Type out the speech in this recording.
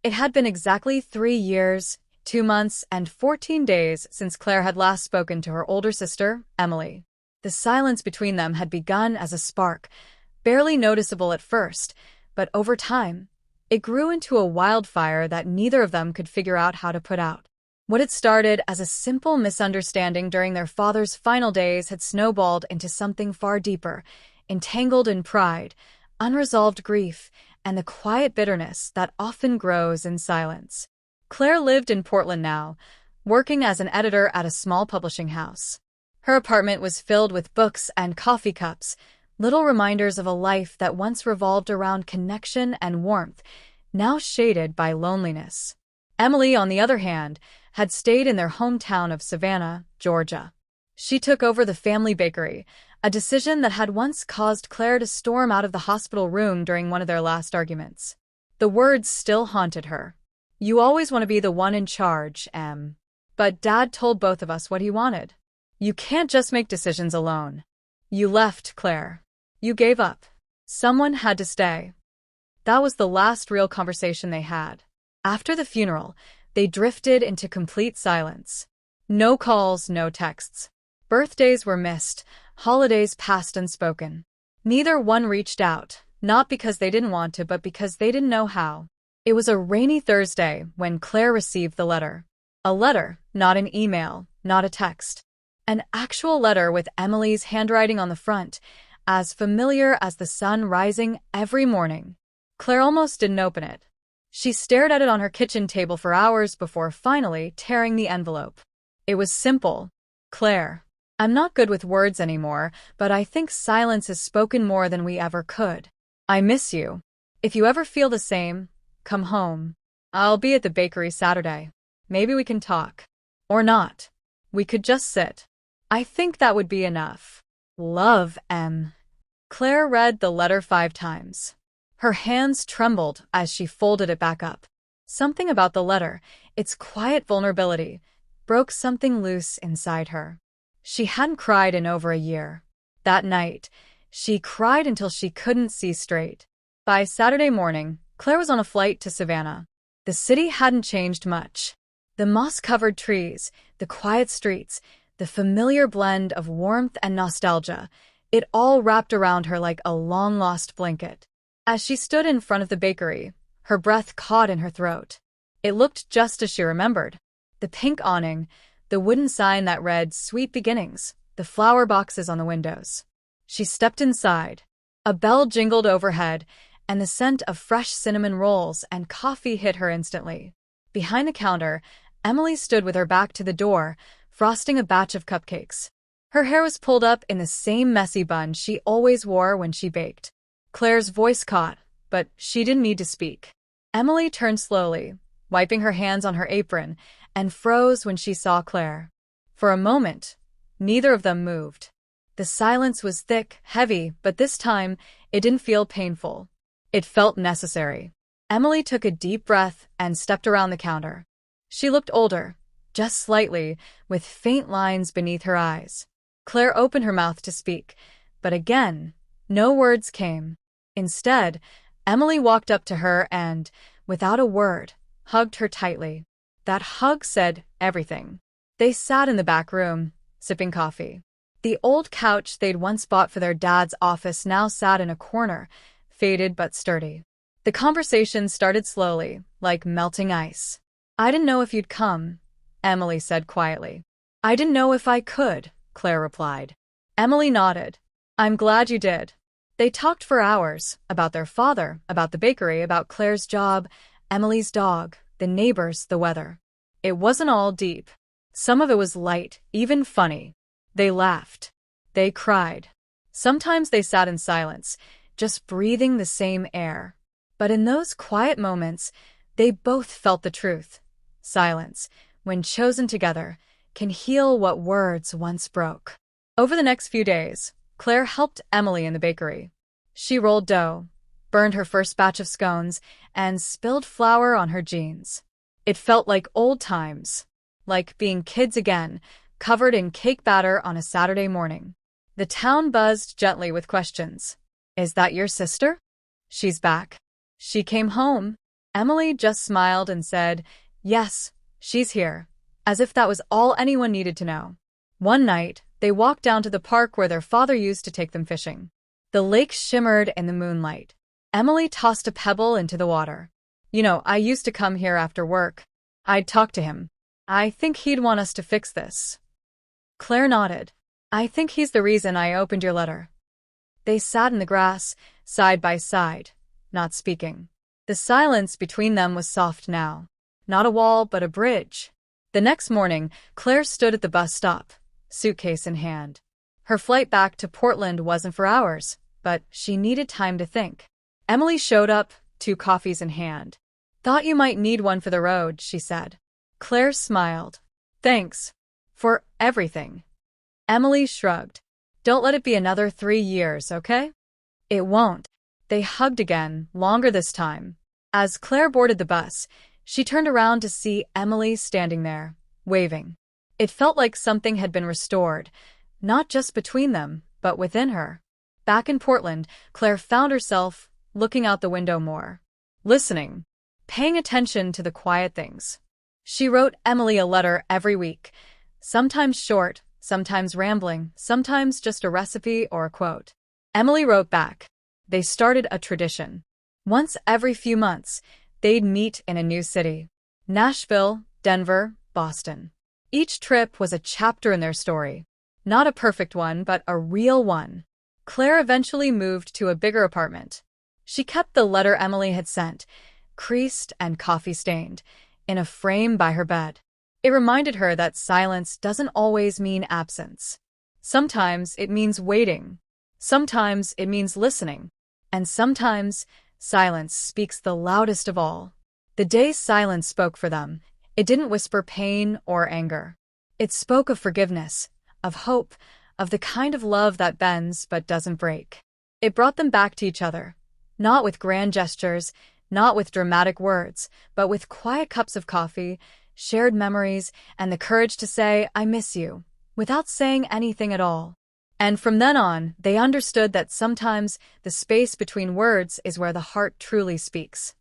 It had been exactly 3 years, 2 months, and 14 days since Claire had last spoken to her older sister, Emily. The silence between them had begun as a spark, barely noticeable at first, but over time, it grew into a wildfire that neither of them could figure out how to put out. What had started as a simple misunderstanding during their father's final days had snowballed into something far deeper, entangled in pride, unresolved grief, and the quiet bitterness that often grows in silence. Claire lived in Portland now, working as an editor at a small publishing house. Her apartment was filled with books and coffee cups, little reminders of a life that once revolved around connection and warmth, now shaded by loneliness. Emily, on the other hand, had stayed in their hometown of Savannah, Georgia. She took over the family bakery, a decision that had once caused Claire to storm out of the hospital room during one of their last arguments. The words still haunted her. "You always want to be the one in charge, Em. But Dad told both of us what he wanted. You can't just make decisions alone. You left, Claire. You gave up. Someone had to stay." That was the last real conversation they had. After the funeral, they drifted into complete silence. No calls, no texts. Birthdays were missed, holidays passed unspoken. Neither one reached out, not because they didn't want to, but because they didn't know how. It was a rainy Thursday when Claire received the letter. A letter, not an email, not a text. An actual letter with Emily's handwriting on the front, as familiar as the sun rising every morning. Claire almost didn't open it. She stared at it on her kitchen table for hours before finally tearing the envelope. It was simple. "Claire, I'm not good with words anymore, but I think silence has spoken more than we ever could. I miss you. If you ever feel the same, come home. I'll be at the bakery Saturday. Maybe we can talk. Or not. We could just sit. I think that would be enough. Love, Em." Claire read the letter 5 times. Her hands trembled as she folded it back up. Something about the letter, its quiet vulnerability, broke something loose inside her. She hadn't cried in over a year. That night, she cried until she couldn't see straight. By Saturday morning, Claire was on a flight to Savannah. The city hadn't changed much. The moss-covered trees, the quiet streets, the familiar blend of warmth and nostalgia, it all wrapped around her like a long-lost blanket. As she stood in front of the bakery, her breath caught in her throat. It looked just as she remembered. The pink awning, the wooden sign that read "Sweet Beginnings," the flower boxes on the windows. She stepped inside. A bell jingled overhead, and the scent of fresh cinnamon rolls and coffee hit her instantly. Behind the counter, Emily stood with her back to the door, frosting a batch of cupcakes. Her hair was pulled up in the same messy bun she always wore when she baked. Claire's voice caught, but she didn't need to speak. Emily turned slowly, wiping her hands on her apron, and froze when she saw Claire. For a moment, neither of them moved. The silence was thick, heavy, but this time, it didn't feel painful. It felt necessary. Emily took a deep breath and stepped around the counter. She looked older, just slightly, with faint lines beneath her eyes. Claire opened her mouth to speak, but again, no words came. Instead, Emily walked up to her and, without a word, hugged her tightly. That hug said everything. They sat in the back room, sipping coffee. The old couch they'd once bought for their dad's office now sat in a corner, faded but sturdy. The conversation started slowly, like melting ice. "I didn't know if you'd come," Emily said quietly. "I didn't know if I could," Claire replied. Emily nodded. "I'm glad you did." They talked for hours, about their father, about the bakery, about Claire's job, Emily's dog, the neighbors, the weather. It wasn't all deep. Some of it was light, even funny. They laughed. They cried. Sometimes they sat in silence, just breathing the same air. But in those quiet moments, they both felt the truth. Silence, when chosen together, can heal what words once broke. Over the next few days, Claire helped Emily in the bakery. She rolled dough, burned her first batch of scones, and spilled flour on her jeans. It felt like old times, like being kids again, covered in cake batter on a Saturday morning. The town buzzed gently with questions. "Is that your sister?" "She's back. She came home," Emily just smiled and said, "Yes, she's here," as if that was all anyone needed to know. One night, they walked down to the park where their father used to take them fishing. The lake shimmered in the moonlight. Emily tossed a pebble into the water. I used to come here after work. I'd talk to him. I think he'd want us to fix this." Claire nodded. "I think he's the reason I opened your letter." They sat in the grass, side by side, not speaking. The silence between them was soft now. Not a wall, but a bridge. The next morning, Claire stood at the bus stop, suitcase in hand. Her flight back to Portland wasn't for hours, but she needed time to think. Emily showed up, 2 coffees in hand. "Thought you might need one for the road," she said. Claire smiled. "Thanks. For everything." Emily shrugged. "Don't let it be another 3 years, okay?" "It won't." They hugged again, longer this time. As Claire boarded the bus, she turned around to see Emily standing there, waving. It felt like something had been restored, not just between them, but within her. Back in Portland, Claire found herself looking out the window more, listening, paying attention to the quiet things. She wrote Emily a letter every week, sometimes short, sometimes rambling, sometimes just a recipe or a quote. Emily wrote back. They started a tradition. Once every few months, they'd meet in a new city. Nashville, Denver, Boston. Each trip was a chapter in their story. Not a perfect one, but a real one. Claire eventually moved to a bigger apartment. She kept the letter Emily had sent, creased and coffee-stained, in a frame by her bed. It reminded her that silence doesn't always mean absence. Sometimes it means waiting. Sometimes it means listening. And sometimes silence speaks the loudest of all. The day silence spoke for them, it didn't whisper pain or anger. It spoke of forgiveness, of hope, of the kind of love that bends but doesn't break. It brought them back to each other, not with grand gestures, not with dramatic words, but with quiet cups of coffee, shared memories, and the courage to say, "I miss you," without saying anything at all. And from then on, they understood that sometimes the space between words is where the heart truly speaks.